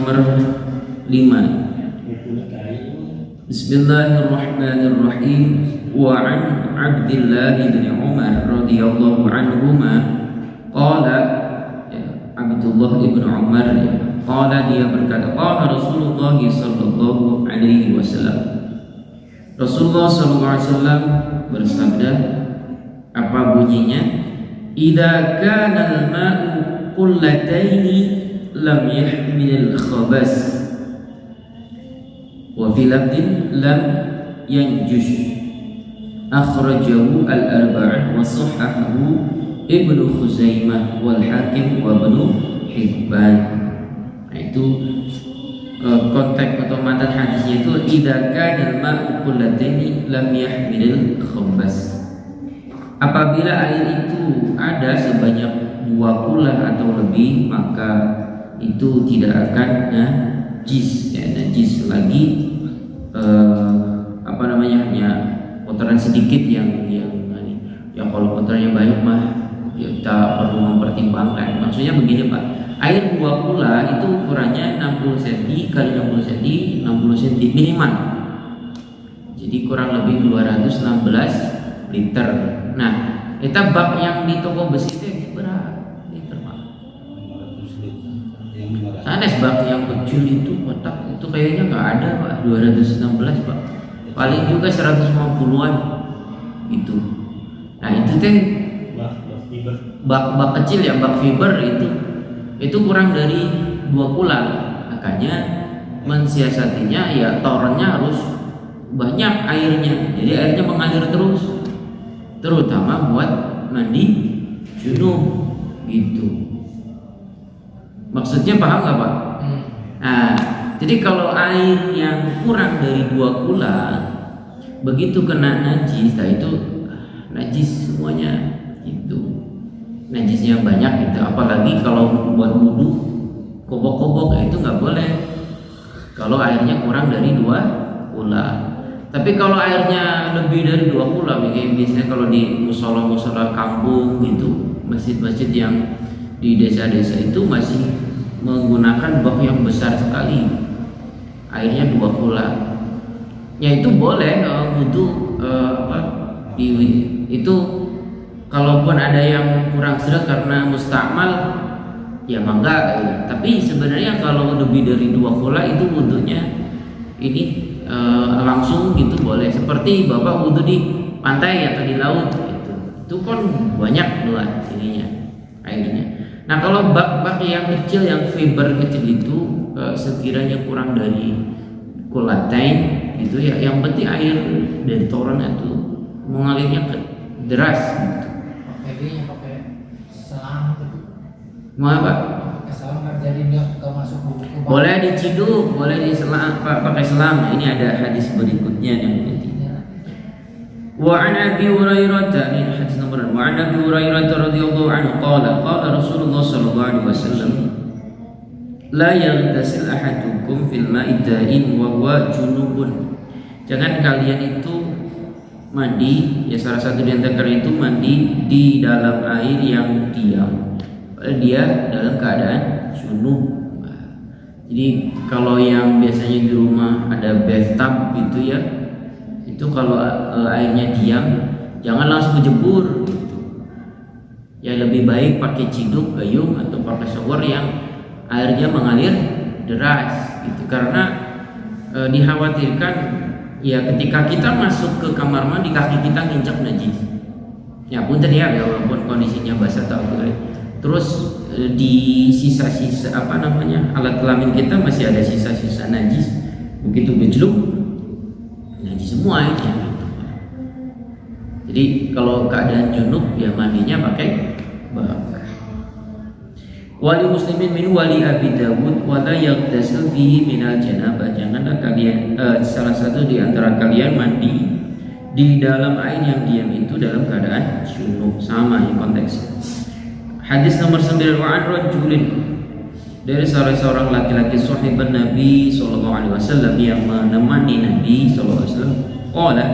nomor 5. Bismillahirrahmanirrahim. Wa an Abdullah bin Umar radhiyallahu anhuma qala, Abdullah bin Umar qala, dia berkata, qala Rasulullah sallallahu alaihi wasallam, Rasulullah sallallahu alaihi wasallam bersabda, apa bunyinya? Idza kana al-ma'u qullataini lam yahmil al-khabas wa fi lafdin lam yanjush, akhrajahu al-arba'ah wa sahhahahu Ibnu Khuzaimah wal Hakim wa Ibnu Hibban. Nah, itu konteks atau matan hadisnya itu idza kana al-ma'u qullataini lam yahmil al-khabas. Apabila air itu ada sebanyak 2 kula atau lebih, maka itu tidak akan najis, najis lagi hanya kotoran sedikit yang kalau kotorannya banyak mah kita perlu mempertimbangkan. Maksudnya begini Pak, air 2 kula itu ukurannya 60 cm kali 60 cm 60 cm minimal, jadi kurang lebih 216 liter. Nah, kita bak yang di toko besi itu berapa liter Pak? Ada bak yang kecil itu kotak itu kayaknya nggak ada Pak, 216 Pak, paling juga 150-an itu. Nah itu teh bak kecil ya, bak fiber itu kurang dari 2 kula. Makanya mensiasatinya ya torennya harus banyak airnya, jadi airnya mengalir terus, terutama buat mandi junub gitu. Maksudnya paham nggak Pak? Nah, jadi kalau air yang kurang dari 2 kula begitu kena najis, nah itu najis semuanya itu, najisnya banyak gitu. Apalagi kalau buat wudu kobok-kobok itu nggak boleh kalau airnya kurang dari 2 kula. Tapi kalau airnya lebih dari 2 kula, biasanya kalau di musola kampung gitu, masjid-masjid yang di desa-desa itu masih menggunakan bak yang besar sekali, airnya 2 kula. Ya itu boleh wudu itu kalaupun ada yang kurang seret karena mustakmal ya mangga ya. Tapi sebenarnya kalau lebih dari 2 kula itu wudunya ini langsung gitu boleh, seperti Bapak wudu di pantai atau di laut itu kan banyak luas ininya airnya. Nah kalau bak-bak yang kecil yang fiber kecil itu sekiranya kurang dari kulatain itu ya, yang penting air dari toren itu mengalirnya deras gitu. Pakai selang gitu. Mau apa? Pakai selang jadi nggak masuk buku. Boleh diciduk, boleh diselang, pakai selang. Ini ada hadis berikutnya yang penting. Wa an Abi Hurairah, ini hadis nomor. Wa an Abi Hurairah radhiyallahu anhu qala Rasulullah sallallahu alaihi wasallam, la yaghtasil ahadukum fil ma'i da'in wa huwa junubun. Jangan kalian itu mandi, ya salah satu di antara kalian itu mandi di dalam air yang diam, dia dalam keadaan junub. Jadi kalau yang biasanya di rumah ada bathtub gitu ya, itu kalau airnya diam jangan langsung kejebur gitu. Ya lebih baik pakai ciduk, gayung atau pakai shower yang airnya mengalir deras gitu, karena dikhawatirkan ya ketika kita masuk ke kamar mandi kaki kita nginjak najis. Ya punten ya, walaupun kondisinya basah atau terus di sisa-sisa alat kelamin kita masih ada sisa-sisa najis, begitu gejluk najis semua ini. Jadi kalau keadaan junub ya mandinya pakai bak. Wali muslimin min wali Abi Dawud wa la yaghtasil fihi minal janabah. Janganlah kalian salah satu di antara kalian mandi di dalam air yang diam itu dalam keadaan junub. Sama ini konteksnya. Hadis nomor 9, wa an rajulin, dari salah seorang laki-laki sahabat Nabi sallallahu alaihi wasallam yang menemani Nabi sallallahu alaihi wasallam. Qala,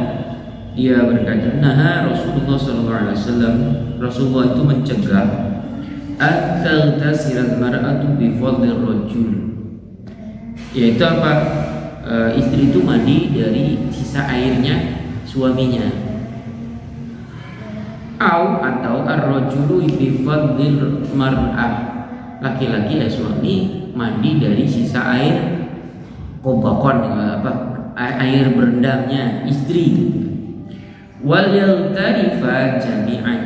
dia berkata, naha Rasulullah sallallahu alaihi wasallam, Rasulullah itu mencegah at-taghtasil al-mar'atu bi fadlir rajul, Yaitu apa? Istri itu mandi dari sisa airnya suaminya. Atau ar-rajulu bi fadlil mar'ah, laki-laki ya suami mandi dari sisa air kobakon, air berendamnya istri. Wal yaltarifa jami'an,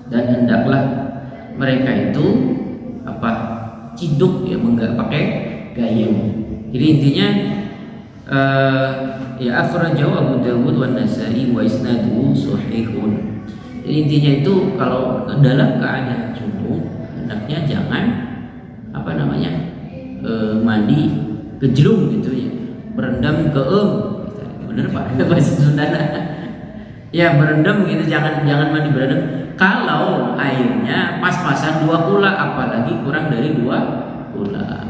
dan hendaklah mereka itu ciduk ya, enggak pakai gayung. Jadi intinya ya akhrajahu Abu Dawud wa Nasa'i wa isnaduhu sahihun. Jadi intinya itu kalau dalam keadaan junub hendaknya jangan mandi gejlung gitu ya, berendam bener Pak bahasa Sunda ya, berendam gitu, jangan mandi berendam kalau airnya pas-pasan 2 kula, apalagi kurang dari 2 kula.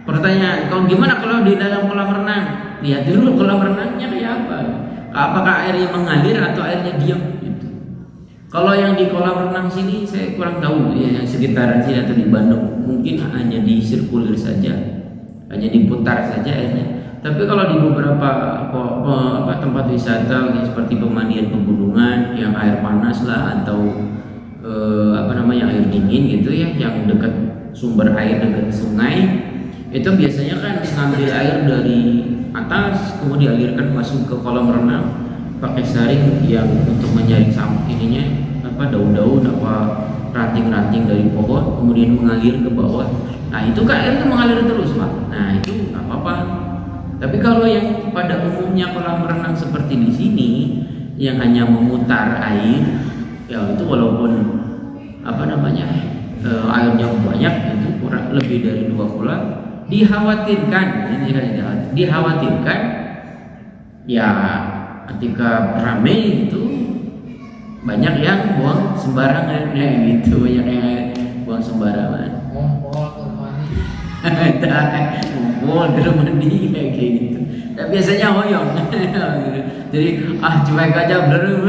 Pertanyaan, kalau gimana kalau di dalam kolam renang? Lihat dulu kolam renangnya kayak apa, apakah airnya mengalir atau airnya diam gitu. Kalau yang di kolam renang sini saya kurang tahu ya, yang sekitaran sini atau di Bandung mungkin hanya di sirkulir saja, hanya diputar saja airnya. Tapi kalau di beberapa tempat wisata ya, seperti pemandian pegunungan yang air panas lah, atau air dingin gitu ya, yang dekat sumber air, dekat sungai, itu biasanya kan ngambil air dari atas kemudian dialirkan masuk ke kolam renang pakai saring yang untuk menyaring daun-daun ranting-ranting dari pohon, kemudian mengalir ke bawah. Nah itu kan air itu mengalir terus Pak. Nah itu nggak apa-apa. Tapi kalau yang pada umumnya kolam renang seperti di sini yang hanya memutar air, ya itu walaupun airnya banyak, itu kurang lebih dari 2 kula, dikhawatirkan ya ketika ramai itu banyak yang buang sembarangan ya gitu, banyak yang buang sembarangan. Ngumpul ke rumah mandi kayak gitu. Ya, biasanya hoyong. Jadi cuek aja belum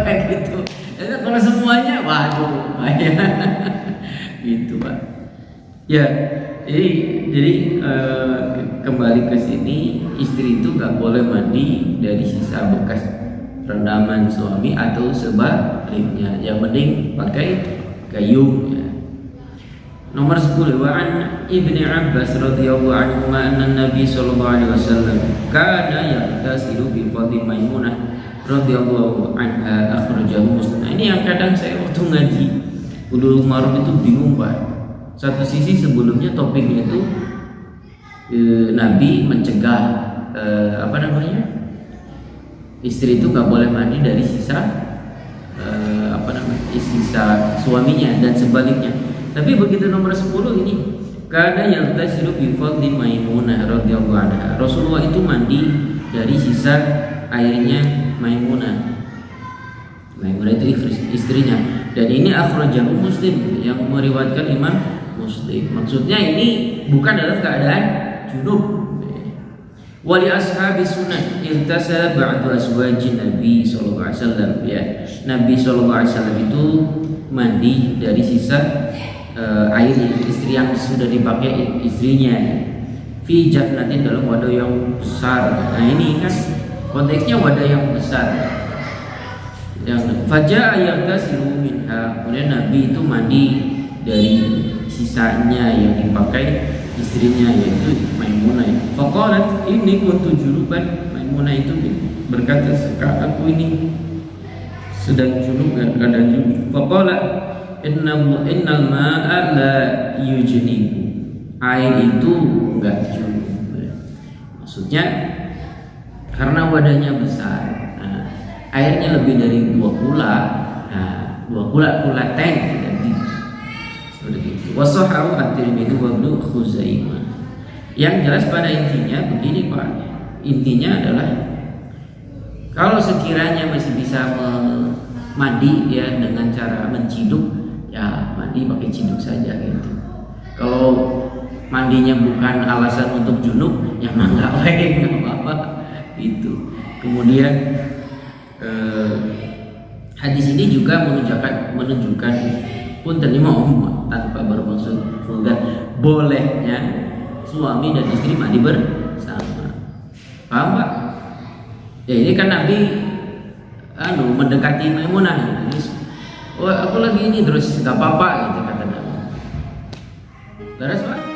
kayak gitu. Itu kalau semuanya waduh bahaya. Gitu Pak. Ya, jadi kembali ke sini, istri itu nggak boleh mandi dari sisa bekas rendaman suami atau sebaliknya. Yang penting pakai gayung ya. Nomor 10, wa an Ibnu Abbas radhiyallahu anhu anna Nabi sallallahu alaihi wasallam kana yaghtasilu bi fadli Maimunah radhiyallahu anha, akhrajahu Muslim. Ini yang kadang saya waktu ngaji Bulughul Maram itu bingung Pak. Satu sisi sebelumnya topiknya itu Nabi mencegah istri itu nggak boleh mandi dari sisa sisa suaminya dan sebaliknya. Tapi begitu nomor 10 ini, karena yang tasiru bi fadli Maimunah radhiyallahu anha, Rasulullah itu mandi dari sisa airnya Maimunah. Maimunah itu istrinya, dan ini akhrajahu Muslim, yang meriwayatkan Imam Muslim. Maksudnya ini bukan dalam keadaan junub. Wali ashabi sunnah irtasala ba'du azwajin Nabi sallallahu alaihi wasallam ya. Nabi sallallahu alaihi wasallam itu mandi dari sisa air istri yang sudah dipakai istrinya, fi jafnatin, dalam wadah yang besar. Nah ini kan konteksnya wadah yang besar. Yang faja'a yaghtasilu minha, kemudian Nabi itu mandi dari sisanya yang dipakai istrinya, yaitu Maimunah. Faqalat inni kuntu junuban, Maimunah itu berkata, aku ini sedang junub, keadaan junub. Faqalat innal ma'a la yujnibu, air itu enggak junub. Maksudnya karena wadahnya besar, airnya lebih dari 2 kula, 2 kula tank jadi seperti itu. Wasahahu at-Tirmidzi wa Ibnu Khuzaimah. Yang jelas pada intinya begini Pak, intinya adalah kalau sekiranya masih bisa mandi ya dengan cara menciduk, ya mandi pakai ciduk saja gitu. Kalau mandinya bukan alasan untuk junub, ya mah nggak apa-apa gitu. Kemudian hadis ini juga menunjukkan pun terima tanpa bermaksud vulgar bolehnya suami dan istri mandi bersama. Paham Pak? Ya ini kan Nabi mendekati Maimunah. Oh aku lagi ini terus nggak apa-apa gitu kata Nabi. Beres Pak?